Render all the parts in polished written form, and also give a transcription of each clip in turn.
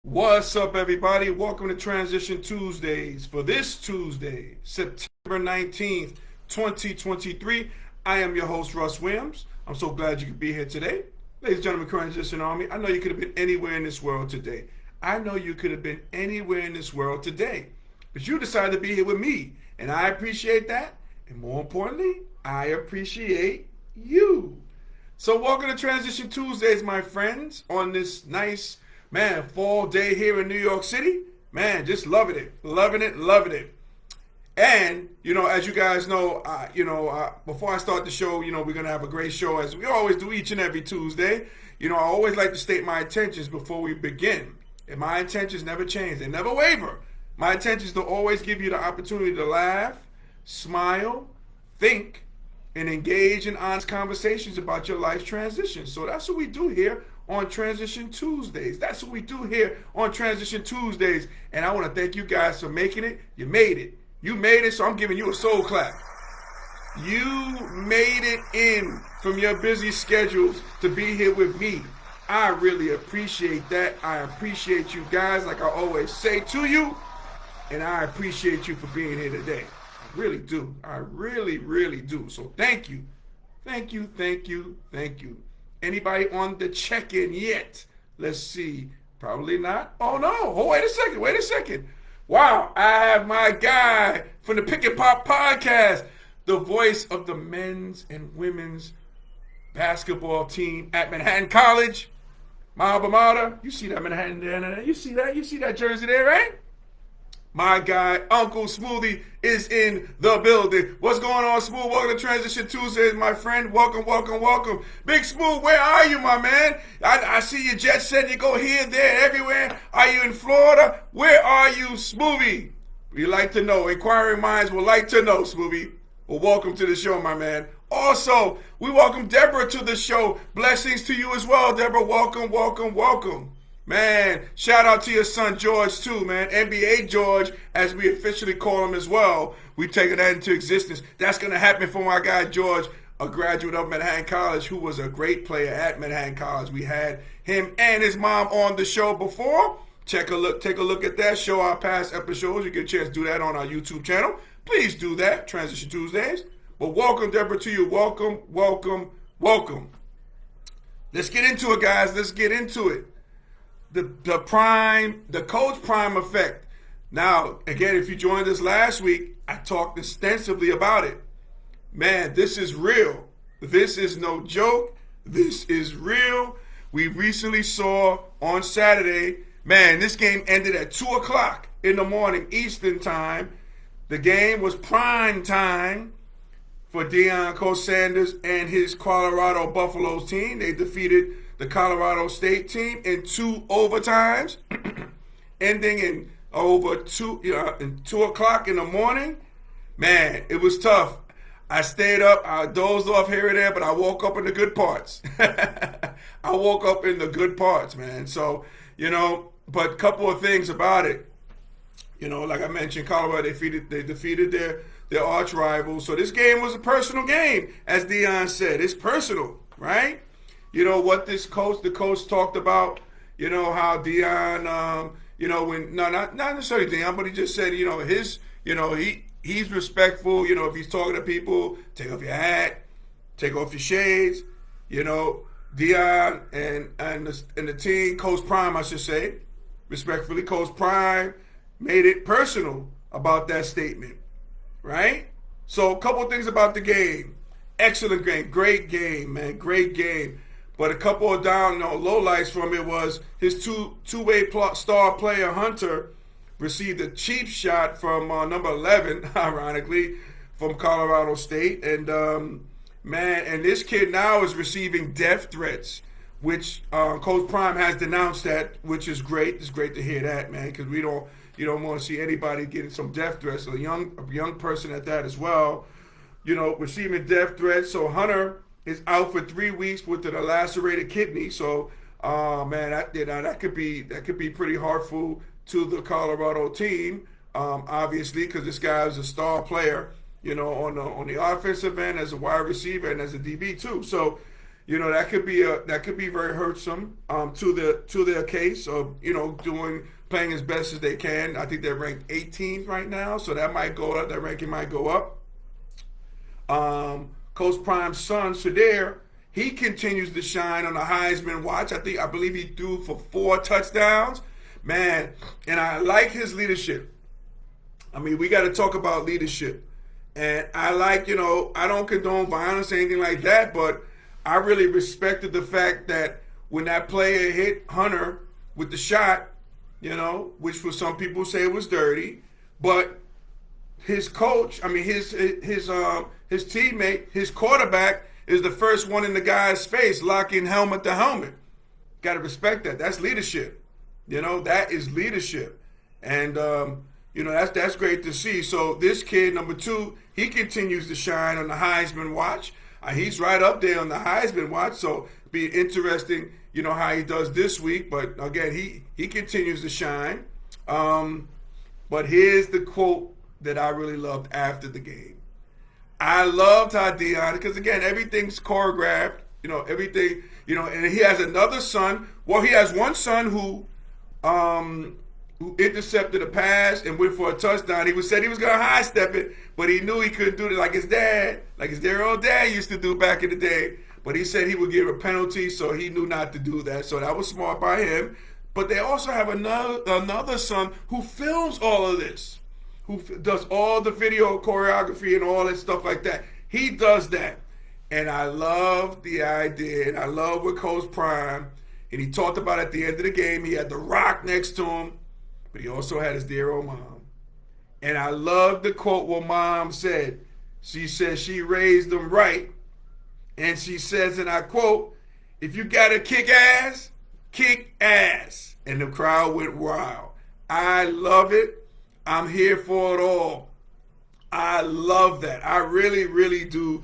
What's up, everybody? Welcome to Transition Tuesdays. For this Tuesday, September 19th, 2023, I am your host, Russ Williams. I'm so glad you could be here today. Ladies and gentlemen, Transition Army, I know you could have been anywhere in this world today. I know you could have been anywhere in this world today. But you decided to be here with me, and I appreciate that. And more importantly, I appreciate you. So welcome to Transition Tuesdays, my friends, on this nice fall day here in New York City. Man, just loving it, loving it, loving it. And, as you guys know, before I start the show, we're going to have a great show as we always do each and every Tuesday. I always like to state my intentions before we begin. And my intentions never change. They never waver. My intention is to always give you the opportunity to laugh, smile, think, and engage in honest conversations about your life's transition. So that's what we do here on Transition Tuesdays. That's what we do here on Transition Tuesdays. And I want to thank you guys for making it. You made it. You made it, so I'm giving you a soul clap. You made it in from your busy schedules to be here with me. I really appreciate that. I appreciate you guys, like I always say to you. And I appreciate you for being here today. I really do. I really, really do. So thank you. Thank you, thank you, thank you. Anybody on the check-in yet? Let's see. Probably not. Oh, no. Oh, wait a second. Wow. I have my guy from the Pick and Pop podcast, the voice of the men's and women's basketball team at Manhattan College. My alma mater. You see that Manhattan there? You see that? You see that jersey there, right? My guy, Uncle Smoothie, is in the building. What's going on, Smooth? Welcome to Transition Tuesdays, my friend. Welcome, welcome, welcome. Big Smooth, where are you, my man? I see you jet set. You go here, there, everywhere. Are you in Florida? Where are you, Smoothie? We like to know. Inquiring minds will like to know, Smoothie. Well, welcome to the show, my man. Also, we welcome Deborah to the show. Blessings to you as well, Deborah. Welcome, welcome, welcome. Man, shout out to your son George too, man. NBA George, as we officially call him as well. We taking that into existence. That's going to happen for my guy George, a graduate of Manhattan College who was a great player at Manhattan College. We had him and his mom on the show before. Take a look at that. Show our past episodes. You get a chance to do that on our YouTube channel. Please do that, Transition Tuesdays. But welcome, Deborah, to you. Welcome, welcome, welcome. Let's get into it, guys. Let's get into it. The Coach Prime effect. Now, again, if you joined us last week, I talked extensively about it. Man, this is real. This is no joke. This is real. We recently saw on Saturday, man, this game ended at 2 o'clock in the morning Eastern time. The game was prime time for Coach Sanders and his Colorado Buffaloes team. They defeated the Colorado State team in 2 overtimes, ending in over 2 o'clock in the morning. Man, it was tough. I stayed up, I dozed off here and there, but I woke up in the good parts. I woke up in the good parts, man. So, but a couple of things about it. Like I mentioned, Colorado, they defeated their arch rivals. So this game was a personal game, as Deion said. It's personal, right? What the coach talked about, how Deion, not necessarily Deion, but he just said, he's respectful, if he's talking to people, take off your hat, take off your shades, Deion and the team, Coach Prime, I should say, respectfully, Coach Prime made it personal about that statement, right? So a couple of things about the game. Excellent game, great game, man, great game. But a couple of lowlights from it was his two-way star player, Hunter, received a cheap shot from number 11, ironically, from Colorado State. And, and this kid now is receiving death threats, which Coach Prime has denounced that, which is great. It's great to hear that, man, because you don't want to see anybody getting some death threats. So a young person at that as well, receiving death threats. So Hunter is out for 3 weeks with a lacerated kidney. So, that could be pretty hurtful to the Colorado team, obviously, because this guy is a star player, on the offensive end as a wide receiver and as a DB too. So, that could be very hurtsome to their case of doing playing as best as they can. I think they're ranked 18th right now, so that might go up. That ranking might go up. Coach Prime's son, Shadir, he continues to shine on the Heisman watch. I believe he threw for 4 touchdowns, man. And I like his leadership. I mean, we got to talk about leadership. And I like, I don't condone violence or anything like that, but I really respected the fact that when that player hit Hunter with the shot, which for some people say it was dirty, but his coach, his teammate, his quarterback is the first one in the guy's face, locking helmet to helmet. Got to respect that. That's leadership. That is leadership. And, that's great to see. So this kid, number 2, he continues to shine on the Heisman watch. He's right up there on the Heisman watch, so be interesting, how he does this week. But again, he continues to shine. But here's the quote that I really loved after the game. I loved how Deion, because again, everything's choreographed, everything, and he has another son. Well, he has one son who intercepted a pass and went for a touchdown. He said he was going to high step it, but he knew he couldn't do it like his dear old dad used to do back in the day. But he said he would give a penalty, so he knew not to do that. So that was smart by him. But they also have another son who films all of this, who does all the video choreography and all that stuff like that. He does that. And I love the idea, and I love what Coach Prime, and he talked about at the end of the game, he had The Rock next to him, but he also had his dear old mom. And I love the quote what Mom said. She said she raised them right. And she says, and I quote, "If you got to kick ass, kick ass." And the crowd went wild. I love it. I'm here for it all. I love that. I really, really do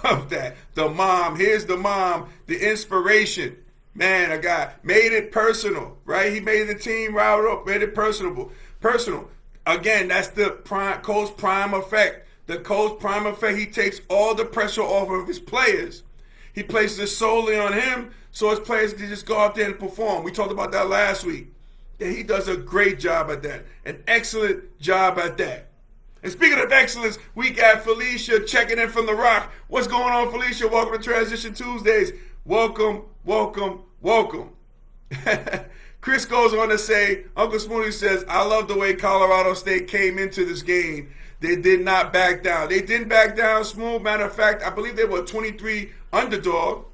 love that. The mom, here's the mom, the inspiration. Man, a guy made it personal, right? He made the team riled up, made it personal. Again, that's the Coach Prime effect. The Coach Prime effect, he takes all the pressure off of his players. He places it solely on him, so his players can just go out there and perform. We talked about that last week. And he does a great job at that. An excellent job at that. And speaking of excellence, we got Felicia checking in from The Rock. What's going on, Felicia? Welcome to Transition Tuesdays. Welcome. Chris goes on to say, Uncle Smoothie says, "I love the way Colorado State came into this game. They did not back down." They didn't back down, Smooth. Matter of fact, I believe they were 23 underdog,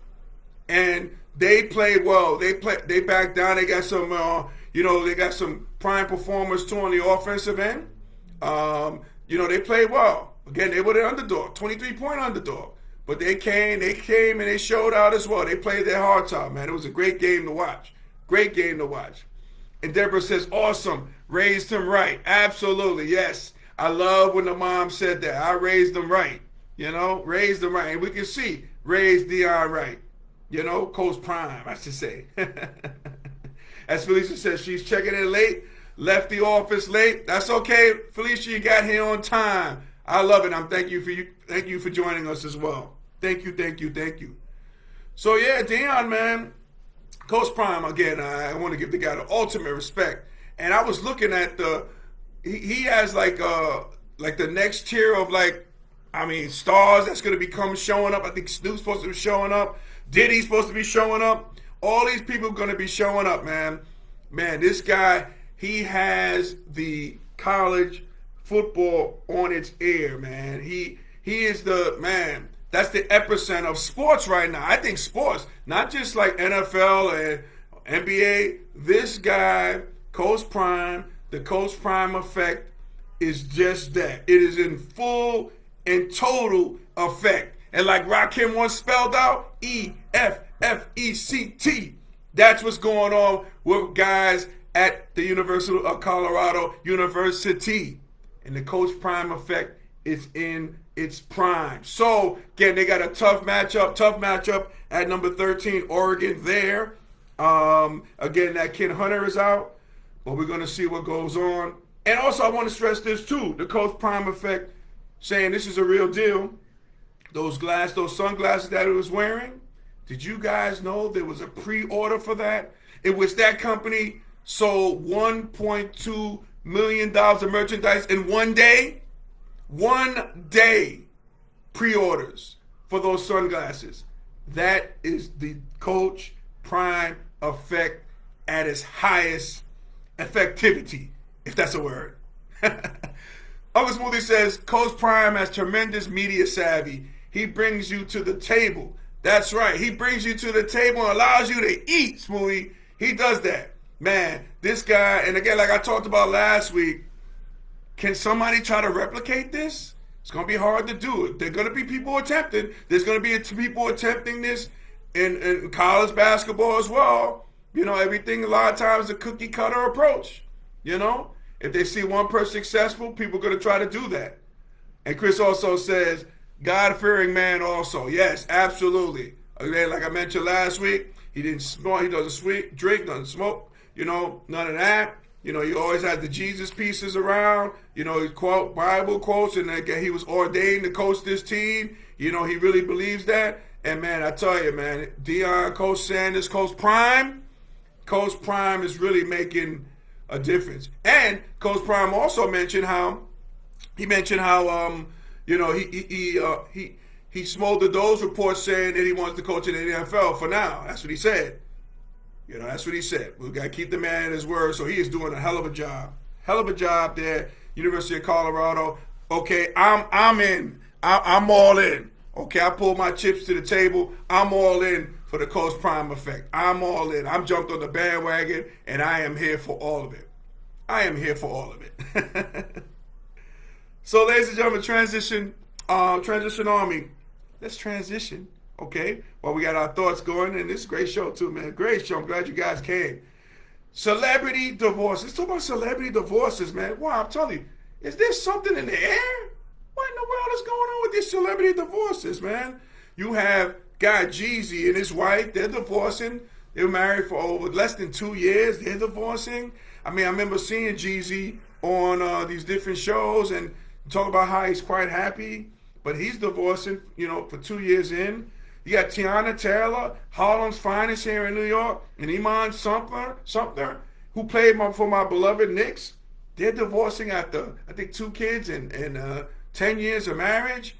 and they played well. They backed down. They got some, they got some prime performers too on the offensive end. They played well. Again, they were the underdog, 23-point underdog. But they came and they showed out as well. They played their hearts out, man. It was a great game to watch. Great game to watch. And Deborah says, "Awesome. Raised him right." Absolutely, yes. I love when the mom said that. I raised them right. Raised them right. And we can see, raised Deion right. Coach Prime, I should say. As Felicia says, she's checking in late, left the office late. That's okay, Felicia, you got here on time. I love it. Thank you for joining us as well. Thank you. So yeah, Deion, man, Coach Prime, again, I want to give the guy the ultimate respect. And I was looking at he has like the next tier of stars that's going to become showing up. I think Snoop's supposed to be showing up. Diddy's supposed to be showing up. All these people are going to be showing up, man. Man, this guy, he has the college football on its ear, man. He is the man. That's the epicenter of sports right now. I think sports, not just like NFL and NBA. This guy, Coach Prime, the Coach Prime effect is just that. It is in full and total effect. And like Rakim once spelled out, EFFECT. That's what's going on with guys at the University of Colorado University. And the Coach Prime effect is in its prime. So, again, they got a tough matchup at number 13, Oregon there. Again, that kid Hunter is out, but we're going to see what goes on. And also, I want to stress this too, the Coach Prime effect, saying this is a real deal. Those sunglasses that he was wearing, Did you guys know there was a pre-order for that? In which that company sold $1.2 million of merchandise in one day? One day pre-orders for those sunglasses. That is the Coach Prime effect at its highest effectivity, if that's a word. Uncle Smoothie says, Coach Prime has tremendous media savvy. He brings you to the table. That's right. He brings you to the table and allows you to eat, Smoothie. He does that. Man, this guy, and again, like I talked about last week, can somebody try to replicate this? It's going to be hard to do it. There are going to be people attempting. There's going to be people attempting this in college basketball as well. You know, everything, a lot of times, a cookie cutter approach. You know, if they see one person successful, people are going to try to do that. And Chris also says, God-fearing man also. Yes, absolutely. Again, like I mentioned last week, he didn't smoke, he doesn't drink, doesn't smoke, you know, none of that. You know, he always had the Jesus pieces around. You know, he quote Bible quotes, and again, he was ordained to coach this team. You know, he really believes that. And man, I tell you, man, Deion, Coach Sanders, Coach Prime is really making a difference. And Coach Prime also mentioned how you know, he smothered those reports saying that he wants to coach in the NFL for now. That's what he said. You know, that's what he said. We've got to keep the man at his word. So he is doing a hell of a job. Hell of a job there. University of Colorado. Okay, I'm in. I'm all in. Okay, I pulled my chips to the table. I'm all in for the Coach Prime effect. I'm all in. I'm jumped on the bandwagon, and I am here for all of it. I am here for all of it. So, ladies and gentlemen, transition army. Let's transition. Okay, well, we got our thoughts going, and this is a great show too, man. Great show. I'm glad you guys came. Celebrity divorce. Let's talk about celebrity divorces, man. Wow, I'm telling you, is there something in the air? What in the world is going on with these celebrity divorces, man? You have guy Jeezy and his wife. They're divorcing. They were married for over less than 2 years. They're divorcing. I mean, I remember seeing Jeezy on these different shows and talk about how he's quite happy, but he's divorcing, you know, for 2 years in. You got Tiana Taylor, Harlem's finest here in New York, and Iman Sumter, who played for my beloved Knicks. They're divorcing after, I think, 2 kids and 10 years of marriage.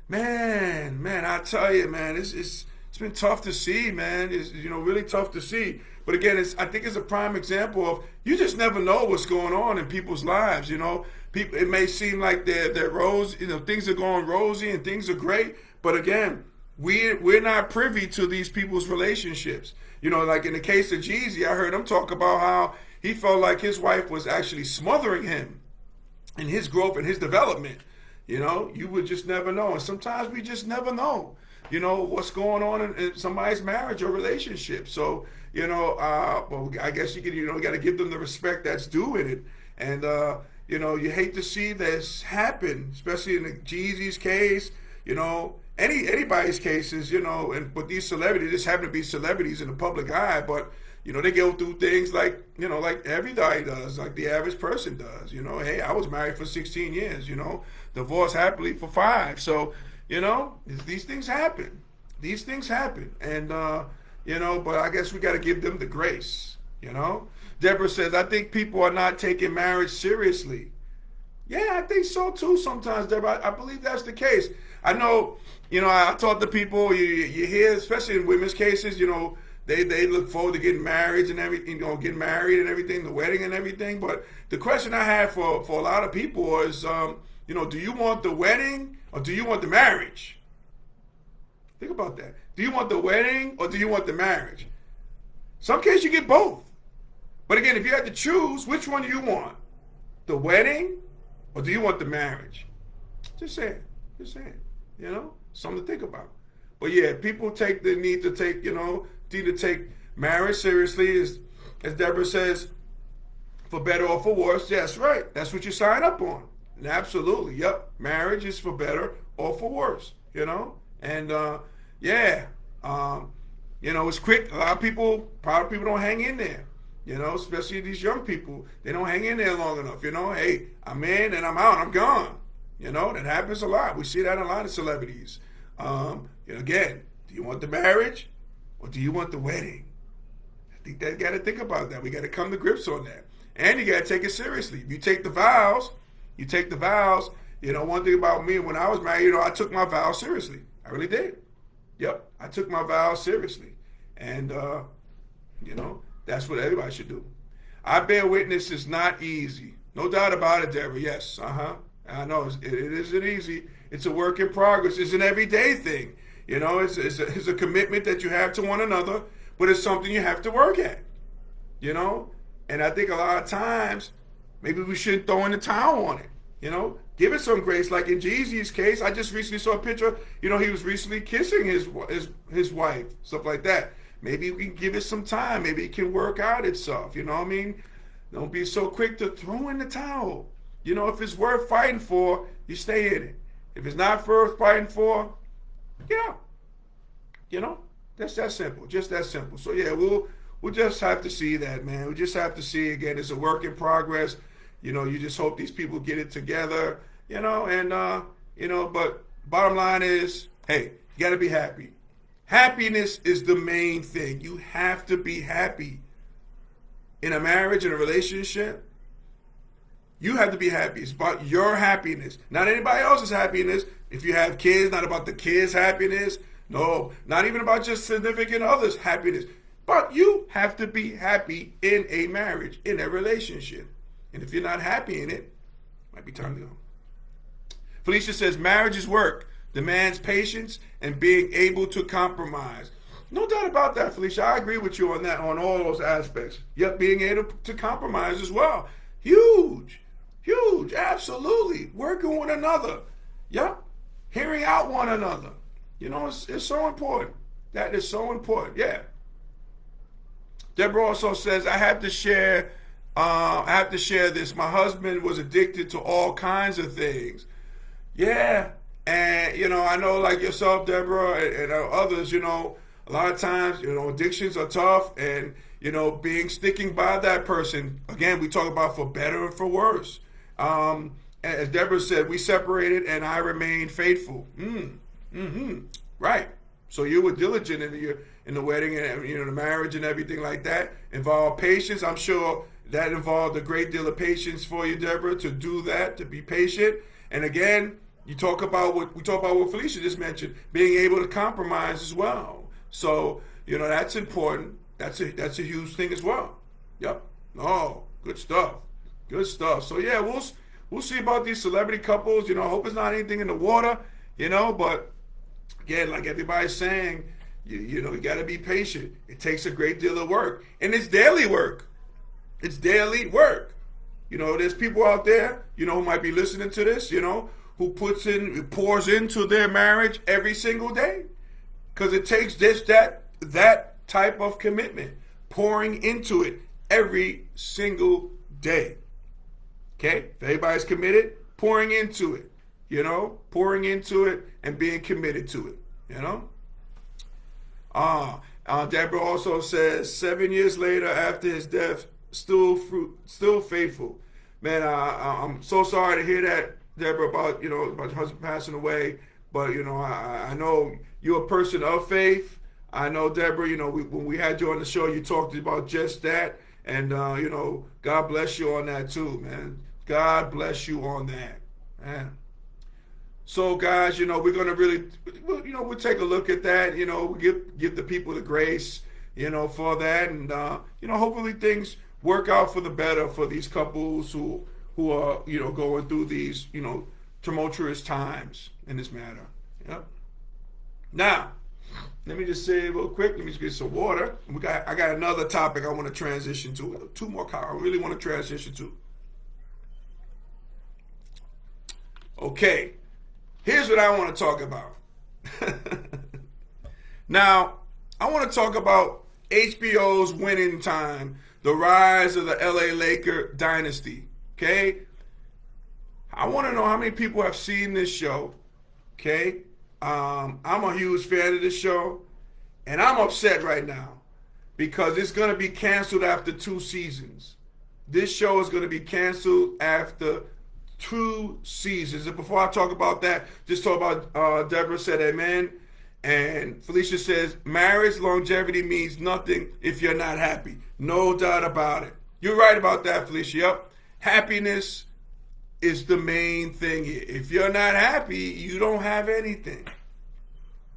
Man, I tell you, man, it's been tough to see, man. It's, you know, really tough to see. But again, I think it's a prime example of you just never know what's going on in people's lives. You know, people, it may seem like they're rosy, you know, things are going rosy and things are great, but again, we're not privy to these people's relationships. You know, like in the case of Jeezy, I heard him talk about how he felt like his wife was actually smothering him in his growth and his development. You know, you would just never know. And sometimes we just never know, you know, what's going on in somebody's marriage or relationship. So, you know, well, I guess you got to give them the respect that's due in it. And, you know, you hate to see this happen, especially in the Jeezy's case, you know, anybody's cases, you know, and but these celebrities just happen to be celebrities in the public eye, but you know, they go through things like, you know, like everybody does, like the average person does. You know, hey, I was married for 16 years, you know, divorced happily for 5. So, you know, these things happen. These things happen. And, you know, but I guess we got to give them the grace, you know. Deborah says, I think people are not taking marriage seriously. Yeah, I think so too sometimes, Deborah. I believe that's the case. I know, you know, I talk to people, you hear, especially in women's cases, you know, they look forward to getting married and everything, you know, getting married and everything, the wedding and everything. But the question I have for a lot of people is, you know, do you want the wedding or do you want the marriage? Think about that. Do you want the wedding or do you want the marriage? Some cases you get both. But again, if you had to choose, which one do you want? The wedding or do you want the marriage? Just saying. You know, something to think about. But yeah, people need to take marriage seriously, as Deborah says, for better or for worse. Yes, right. That's what you sign up on. And absolutely, yep. Marriage is for better or for worse, you know? And you know, it's quick. A lot of people don't hang in there. You know, especially these young people. They don't hang in there long enough, you know? Hey, I'm in and I'm out, I'm gone. You know, that happens a lot. We see that in a lot of celebrities. You know, again, do you want the marriage or do you want the wedding? I think that got to think about that. We got to come to grips on that. And you got to take it seriously. If you take the vows, one thing about me, when I was married, I took my vows seriously. I really did. Yep, I took my vows seriously. And, that's what everybody should do. I bear witness is not easy. No doubt about it, Deborah. Yes, I know it isn't easy. It's a work in progress. It's an everyday thing. It's a commitment that you have to one another, but it's something you have to work at. And I think a lot of times, maybe we shouldn't throw in the towel on it. Give it some grace. Like in Jeezy's case, I just recently saw a picture. He was recently kissing his wife, stuff like that. Maybe we can give it some time. Maybe it can work out itself. You know what I mean? Don't be so quick to throw in the towel. If it's worth fighting for, you stay in it. If it's not worth fighting for, get out. That's that simple. Just that simple. So yeah, we'll just have to see that, man. We just have to see. Again, it's a work in progress. You just hope these people get it together. But bottom line is, hey, you got to be happy. Happiness is the main thing. You have to be happy. In a marriage, in a relationship, you have to be happy. It's about your happiness, not anybody else's happiness. If you have kids, not about the kids' happiness. No, not even about your significant other's happiness. But you have to be happy in a marriage, in a relationship. And if you're not happy in it, it might be time to go. Felicia says, marriage is work, demands patience and being able to compromise. No doubt about that, Felicia. I agree with you on that, on all those aspects. Yep, being able to compromise as well. Huge, absolutely. Working with another. Yep, hearing out one another. It's so important. That is so important, yeah. Deborah also says, I have to share this. My husband was addicted to all kinds of things. Yeah, and, I know like yourself, Deborah, and others, a lot of times, addictions are tough, and, sticking by that person, again, we talk about for better and for worse. As Deborah said, we separated and I remained faithful. Right. So you were diligent in the wedding and, the marriage and everything like that. Involved patience. I'm sure that involved a great deal of patience for you, Deborah, to do that, to be patient. And again, we talk about what Felicia just mentioned, being able to compromise as well. So, that's important. That's a huge thing as well. Yep. Oh, good stuff. So yeah, we'll see about these celebrity couples. Hope it's not anything in the water. But again, like everybody's saying, you got to be patient. It takes a great deal of work, and it's daily work. There's people out there, who might be listening to this, who pours into their marriage every single day, because it takes that type of commitment, pouring into it every single day. Okay, if everybody's committed, pouring into it, and being committed to it, Deborah also says 7 years later after his death, still faithful. Man, I'm so sorry to hear that, Deborah, about your husband passing away. But I know you're a person of faith. I know, Deborah, when we had you on the show, you talked about just that, and God bless you on that too, man. God bless you on that, man. So, guys, we're gonna really, we'll take a look at that. We'll give the people the grace, for that, and hopefully things work out for the better for these couples who are going through these tumultuous times in this matter. Yep. Now, let me just say real quick. Let me just get some water. I got another topic I want to transition to. Two more I really want to transition to. Okay, here's what I want to talk about. Now, I want to talk about HBO's Winning Time, the rise of the LA Laker dynasty. Okay, I want to know how many people have seen this show. Okay, I'm a huge fan of this show, and I'm upset right now because it's going to be canceled after 2 seasons. This show is going to be canceled after 2 seasons. And before I talk about that, just talk about Deborah said amen. And Felicia says, marriage longevity means nothing if you're not happy. No doubt about it. You're right about that, Felicia. Yep. Happiness is the main thing here. If you're not happy, you don't have anything.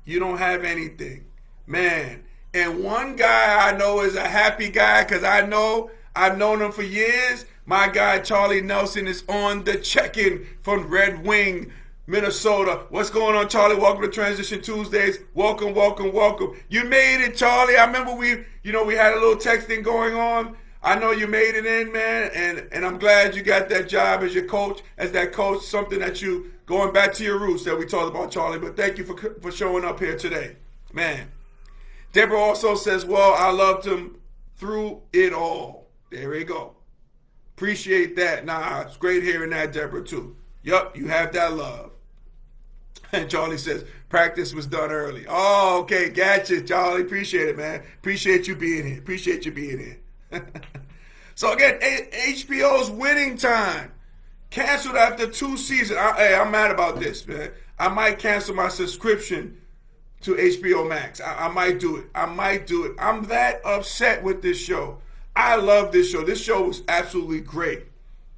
You don't have anything. Man. And one guy I know is a happy guy because I've known him for years. My guy Charlie Nelson is on the check-in from Red Wing, Minnesota. What's going on, Charlie? Welcome to Transition Tuesdays. Welcome, welcome, welcome. You made it, Charlie. I remember we had a little texting going on. I know you made it in, man, and I'm glad you got that job as your coach, something that you going back to your roots that we talked about, Charlie. But thank you for showing up here today, man. Deborah also says, well, I loved him through it all. There we go. Appreciate that. Nah, it's great hearing that, Deborah, too. Yup, you have that love. And Charlie says, practice was done early. Oh, okay, gotcha, Charlie. Appreciate it, man. Appreciate you being here. So again, HBO's Winning Time canceled after 2 seasons. I'm mad about this, man. I might cancel my subscription to HBO Max. I might do it. I'm that upset with this show. I love this show. This show was absolutely great,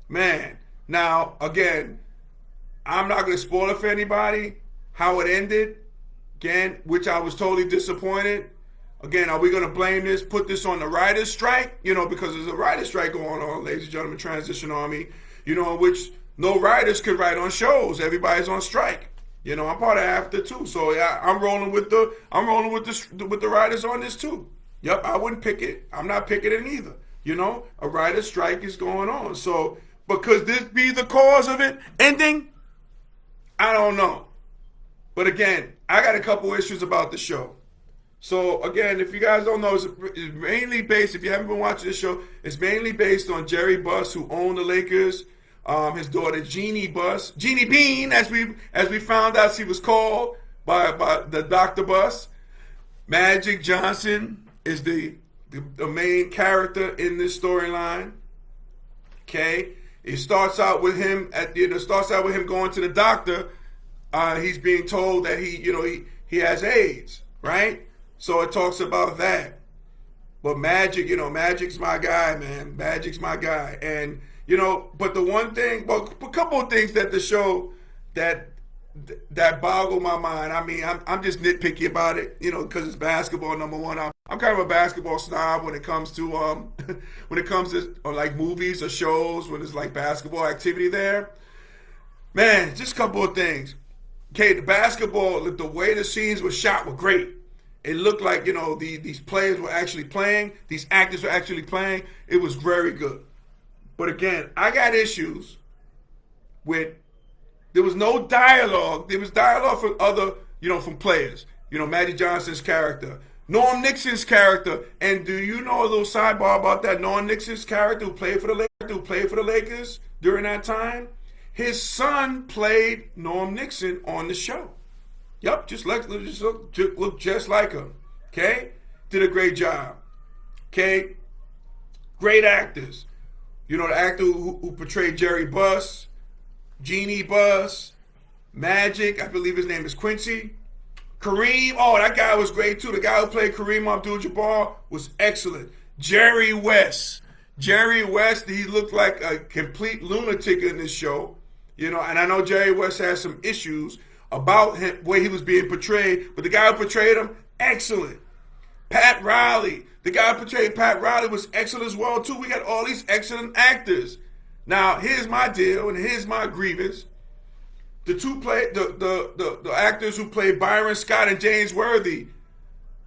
man. Now, again, I'm not going to spoil it for anybody how it ended, again, which I was totally disappointed. Again, are we going to put this on the writer's strike? Because there's a writer's strike going on, ladies and gentlemen, Transition Army, in which no writers could write on shows. Everybody's on strike. I'm part of AFTER too. So yeah, I'm rolling with the writers on this too. Yep, I wouldn't pick it. I'm not picking it either. A writer's strike is going on. So, but could this be the cause of it ending? I don't know. But again, I got a couple issues about the show. So again, if you guys don't know, it's mainly based, if you haven't been watching the show, it's mainly based on Jerry Buss, who owned the Lakers. His daughter Jeannie Bean, as we found out she was called by the Dr. Buss. Magic Johnson is the main character in this storyline. Okay, it starts out with him going to the doctor. He's being told that he has AIDS, right? So it talks about that. But Magic's my guy, man. Magic's my guy. And, but the one thing, a couple of things that the show that boggle my mind. I mean, I'm just nitpicky about it, because it's basketball, number one. I'm kind of a basketball snob when it comes to like movies or shows when there's like basketball activity there. Man, just a couple of things. Okay, the basketball, the way the scenes were shot were great. It looked like, these players were actually playing. These actors were actually playing. It was very good. But again, I got issues with, there was no dialogue. There was dialogue from other, from players. Magic Johnson's character. Norm Nixon's character. And do you know a little sidebar about that Norm Nixon's character who played for the Lakers during that time? His son played Norm Nixon on the show. Yep, look just like him. Okay? Did a great job. Okay? Great actors. The actor who portrayed Jerry Buss, Jeannie Buss, Magic, I believe his name is Quincy. Kareem, that guy was great too. The guy who played Kareem Abdul-Jabbar was excellent. Jerry West, he looked like a complete lunatic in this show. And I know Jerry West has some issues about him, where he was being portrayed, but the guy who portrayed him, excellent. Pat Riley, the guy who portrayed Pat Riley was excellent as well too. We got all these excellent actors. Now, here's my deal and here's my grievance. The actors who played Byron Scott and James Worthy,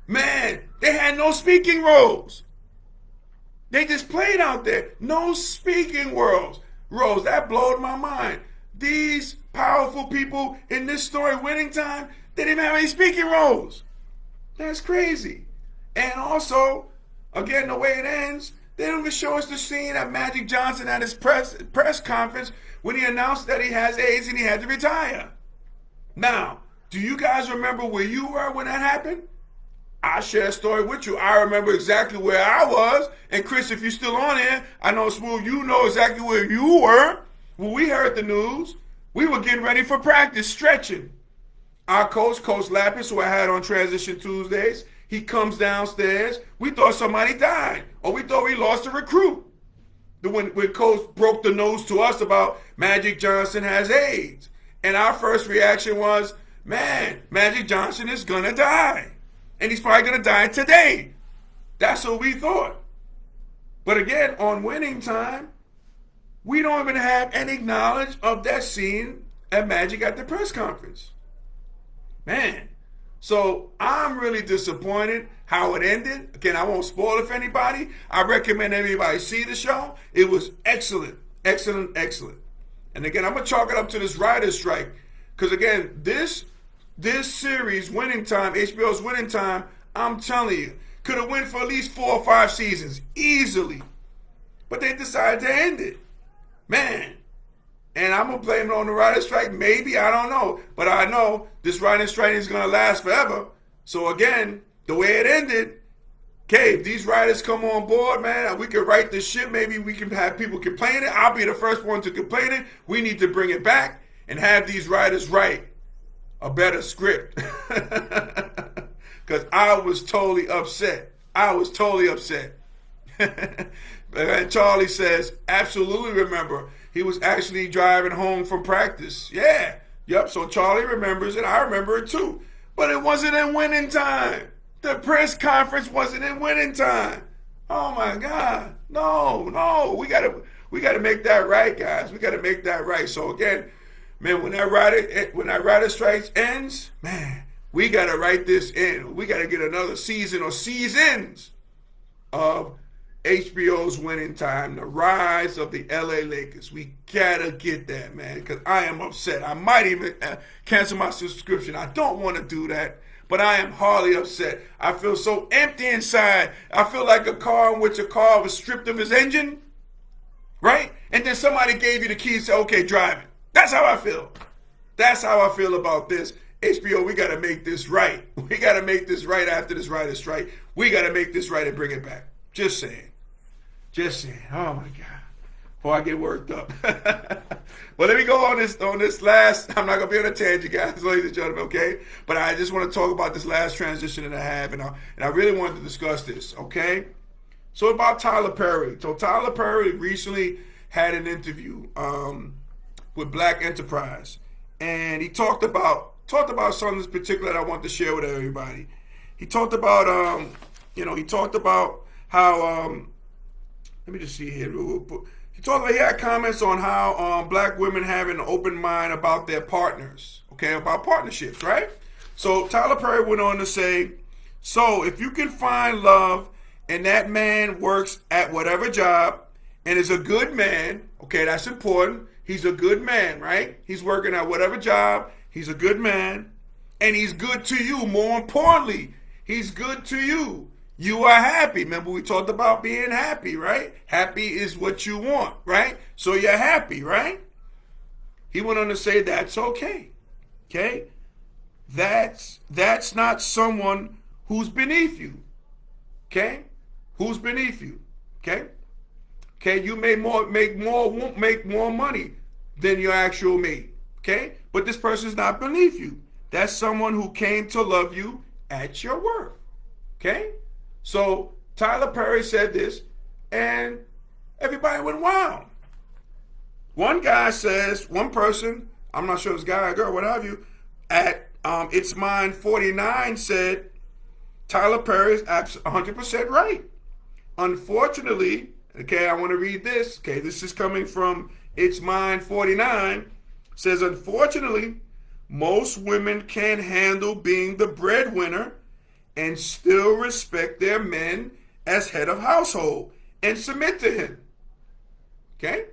man, they had no speaking roles. They just played out there. No speaking roles. That blowed my mind. These powerful people in this story, Winning Time, they didn't have any speaking roles. That's crazy. And also, again, the way it ends, they don't even show us the scene of Magic Johnson at his press conference when he announced that he has AIDS and he had to retire. Now, do you guys remember where you were when that happened? I share a story with you. I remember exactly where I was. And Chris, if you're still on here, I know Smooth, you know exactly where you were. When we heard the news, we were getting ready for practice, stretching. Our coach, Coach Lapis, who I had on Transition Tuesdays, he comes downstairs. We thought somebody died, or we thought we lost a recruit. When Coach broke the news to us about Magic Johnson has AIDS. And our first reaction was, man, Magic Johnson is going to die. And he's probably going to die today. That's what we thought. But again, on Winning Time, we don't even have any knowledge of that scene at Magic at the press conference. Man. So I'm really disappointed how it ended. Again, I won't spoil it for anybody. I recommend everybody see the show. It was excellent, excellent, excellent. And again, I'm going to chalk it up to this writer's strike. Because again, this series, Winning Time, HBO's Winning Time, I'm telling you, could have went for at least 4 or 5 seasons, easily. But they decided to end it. Man. And I'm going to blame it on the writer's strike. Maybe, I don't know. But I know this writer's strike is going to last forever. So again, the way it ended, okay, if these writers come on board, man, we can write this shit. Maybe we can have people complain it. I'll be the first one to complain it. We need to bring it back and have these writers write a better script. Because I was totally upset. And Charlie says, absolutely remember. He was actually driving home from practice. Yeah. Yep. So Charlie remembers it. I remember it too. But it wasn't in Winning Time. The press conference wasn't in Winning Time. Oh my God. No. We gotta make that right, guys. We gotta make that right. So again, man, when that writer strike ends, man, we gotta write this in. We gotta get another season or seasons of HBO's Winning Time, the rise of the LA Lakers. We gotta get that, man, because I am upset. I might even cancel my subscription. I don't want to do that, but I am hardly upset. I feel so empty inside. I feel like a car in which a car was stripped of its engine, right? And then somebody gave you the keys and said, okay, drive it. That's how I feel. That's how I feel about this. HBO, we gotta make this right. We gotta make this right after this writer's strike. We gotta make this right and bring it back. Just saying. Oh my God. Before I get worked up. Well, let me go on this last. I'm not gonna be on a tangent, guys, ladies and gentlemen, okay? But I just want to talk about this last transition that I have, and I really wanted to discuss this, okay? So about Tyler Perry. So Tyler Perry recently had an interview with Black Enterprise, and he talked about something in particular that I want to share with everybody. He talked about how let me just see here. He had comments on how black women have an open mind about their partners, okay, about partnerships, right? So Tyler Perry went on to say, so if you can find love and that man works at whatever job and is a good man, okay, that's important. He's a good man, right? He's working at whatever job. He's a good man. And he's good to you. More importantly, he's good to you. You are happy. Remember, we talked about being happy, right? Happy is what you want, right? So you're happy, right? He went on to say that's okay. Okay? That's not someone who's beneath you. Okay? Who's beneath you. Okay? Okay, you make more money than your actual mate. Okay? But this person's not beneath you. That's someone who came to love you at your worth. Okay? So Tyler Perry said this, and everybody went wild. One person, I'm not sure if it's a guy or girl, what have you, at It's Mine 49 said, Tyler Perry is 100% right. Unfortunately, okay, I want to read this. Okay, this is coming from It's Mine 49. Says, unfortunately, most women can't handle being the breadwinner and still respect their men as head of household and submit to him. Okay?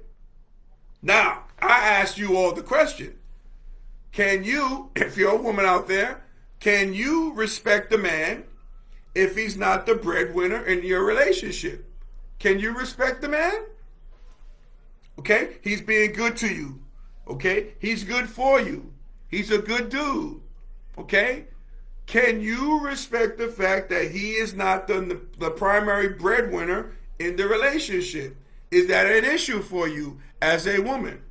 Now, I ask you all the question. Can you, if you're a woman out there, can you respect a man if he's not the breadwinner in your relationship? Can you respect the man? Okay? He's being good to you. Okay? He's good for you. He's a good dude. Okay? Can you respect the fact that he is not the primary breadwinner in the relationship? Is that an issue for you as a woman?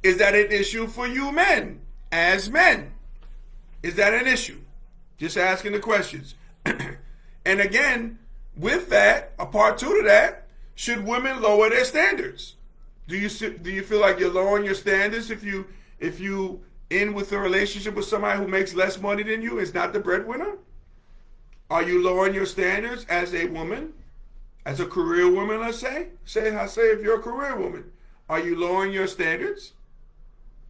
Is that an issue for you men, as men? Is that an issue? Just asking the questions. And again, with that, a part two to that, should women lower their standards? Do you feel like you're lowering your standards if you in with a relationship with somebody who makes less money than you, is not the breadwinner? Are you lowering your standards as a woman, as a career woman? Let's say if you're a career woman, are you lowering your standards?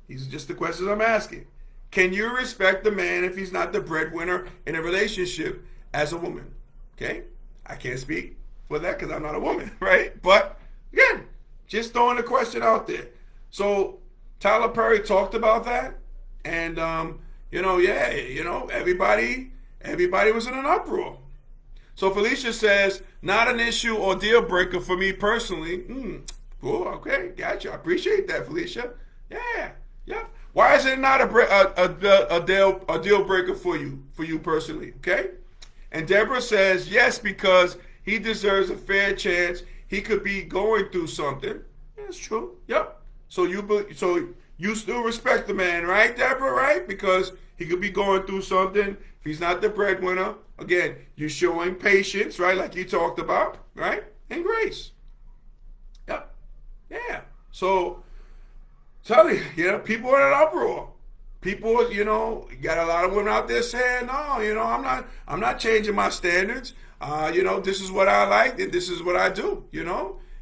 These are just the questions I'm asking. Can you respect the man if he's not the breadwinner in a relationship as a woman? Okay, I can't speak for that because I'm not a woman, right? But again, just throwing the question out there. So Tyler Perry talked about that, and everybody was in an uproar. So Felicia says, not an issue or deal breaker for me personally. Cool, okay, gotcha. I appreciate that, Felicia. Yeah. Why is it not a deal breaker for you personally? Okay. And Deborah says, yes, because he deserves a fair chance. He could be going through something. That's true. Yep. So you still respect the man, right, Deborah? Right? Because he could be going through something. If he's not the breadwinner, again, you're showing patience, right? Like you talked about, right? And grace. Yep. Yeah. So tell you, people are in an uproar. People, got a lot of women out there saying, no, I'm not changing my standards. This is what I like and this is what I do,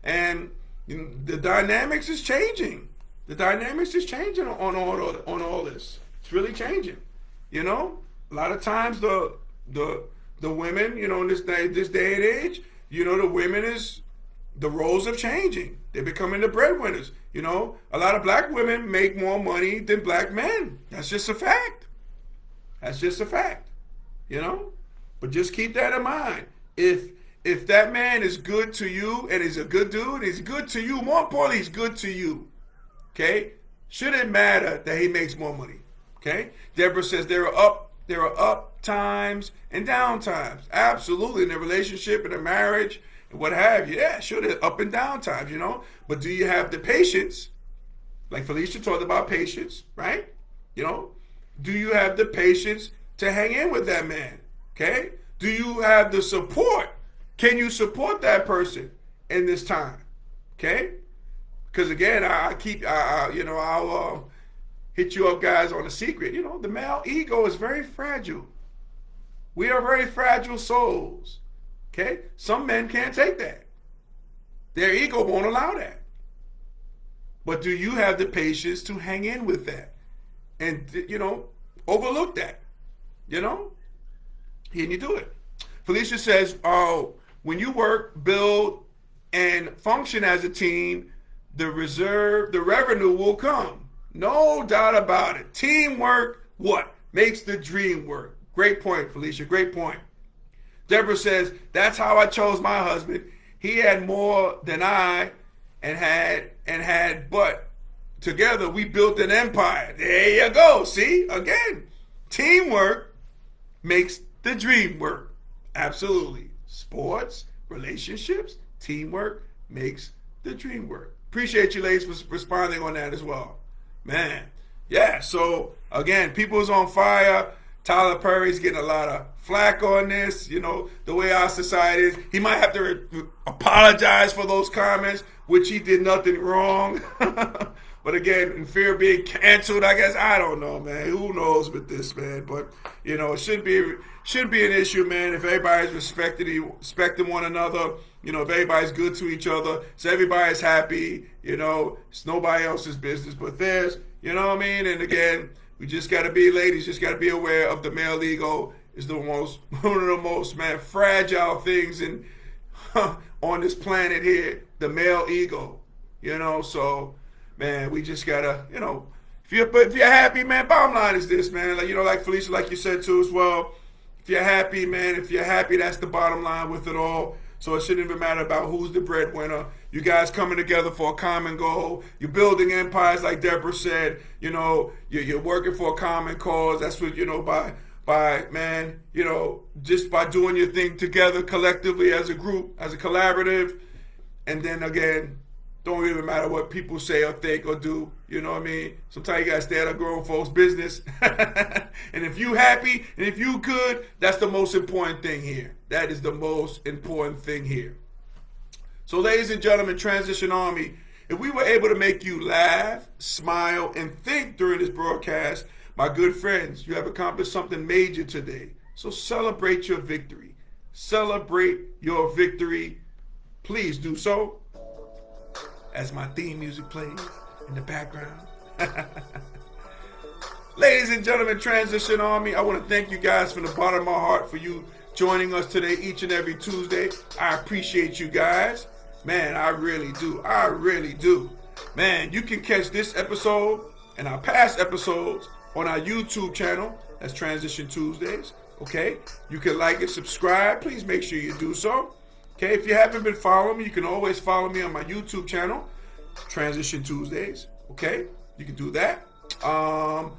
and the dynamics is changing. The dynamics is changing on all this. It's really changing. A lot of times the women, in this day and age, the women the roles are changing. They're becoming the breadwinners. A lot of black women make more money than black men. That's just a fact. But just keep that in mind. If that man is good to you and is a good dude, he's good to you. More importantly, he's good to you. Okay? Shouldn't matter that he makes more money. Okay? Deborah says there are up times and down times. Absolutely, in a relationship, in a marriage, and what have you. Yeah, sure, there's up and down times, But do you have the patience? Like Felicia talked about patience, right? Do you have the patience to hang in with that man? Okay? Do you have the support? Can you support that person in this time? Okay? Because again, I'll hit you up, guys, on a secret. The male ego is very fragile. We are very fragile souls. Okay? Some men can't take that. Their ego won't allow that. But do you have the patience to hang in with that? And, overlook that? And you do it. Felicia says, when you work, build, and function as a team, the revenue will come. No doubt about it. Teamwork, what? Makes the dream work. Great point, Felicia. Great point. Deborah says, that's how I chose my husband. He had more than I and had, but together we built an empire. There you go. See, again, teamwork makes the dream work. Absolutely. Sports, relationships, teamwork makes the dream work. Appreciate you ladies for responding on that as well. Man, yeah, so again, people's on fire. Tyler Perry's getting a lot of flack on this, the way our society is. He might have to apologize for those comments, which he did nothing wrong. But again, in fear of being canceled, I guess, I don't know, man. Who knows with this, man? But, it shouldn't be an issue, man, if everybody's respecting one another, if everybody's good to each other, so everybody's happy, it's nobody else's business but theirs, you know what I mean? And again, we just got to be, ladies, just got to be aware of the male ego is one of the most, man, fragile things on this planet here, the male ego, so, man, we just got to, if you're happy, man, bottom line is this, man, like Felicia, like you said too as well, if you're happy, man, that's the bottom line with it all. So it shouldn't even matter about who's the breadwinner. You guys coming together for a common goal. You're building empires, like Deborah said. You're working for a common cause. That's what, just by doing your thing together collectively as a group, as a collaborative. And then again, Don't even matter what people say or think or do. You know what I mean? Sometimes you gotta stay out of grown folks' business. And if you happy and if you good, that's the most important thing here. That is the most important thing here. So, ladies and gentlemen, Transition Army, if we were able to make you laugh, smile, and think during this broadcast, my good friends, you have accomplished something major today. So celebrate your victory. Celebrate your victory. Please do so. As my theme music plays in the background. Ladies and gentlemen, Transition Army, I want to thank you guys from the bottom of my heart for you joining us today each and every Tuesday. I appreciate you guys. Man, I really do. I really do. Man, you can catch this episode and our past episodes on our YouTube channel. That's Transition Tuesdays. Okay? You can like and subscribe. Please make sure you do so. Okay, if you haven't been following me, you can always follow me on my YouTube channel, Transition Tuesdays. Okay, you can do that. You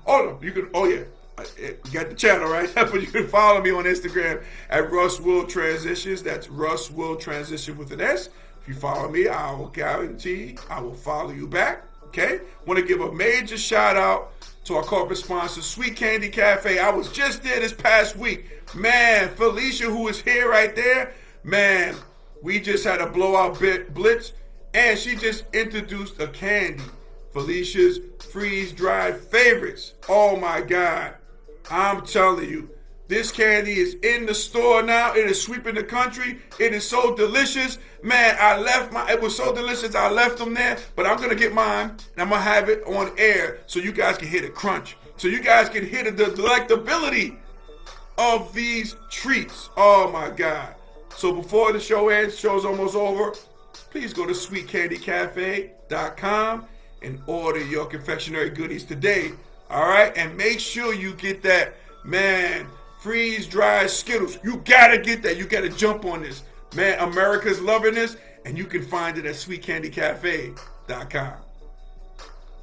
got the channel right, but you can follow me on Instagram at Russ Will Transitions. That's Russ Will Transition with an S. If you follow me, I will guarantee I will follow you back. Okay, want to give a major shout out to our corporate sponsor, Sweet Candy Cafe. I was just there this past week. Man, Felicia, who is here right there. Man, we just had a blowout blitz, and she just introduced a candy, Felicia's freeze-dried favorites. Oh my God, I'm telling you, this candy is in the store now. It is sweeping the country. It is so delicious. Man, it was so delicious, I left them there, but I'm gonna get mine, and I'm gonna have it on air so you guys can hear the crunch, so you guys can hear the delectability of these treats. Oh my God. So before the show ends, show's almost over, please go to sweetcandycafe.com and order your confectionery goodies today. All right? And make sure you get that, man, freeze-dried Skittles. You got to get that. You got to jump on this. Man, America's loving this, and you can find it at sweetcandycafe.com.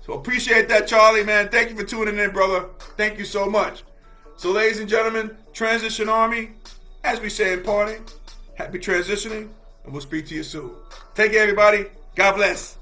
So appreciate that, Charlie, man. Thank you for tuning in, brother. Thank you so much. So, ladies and gentlemen, Transition Army, as we say in parting, happy transitioning, and we'll speak to you soon. Take care, everybody. God bless.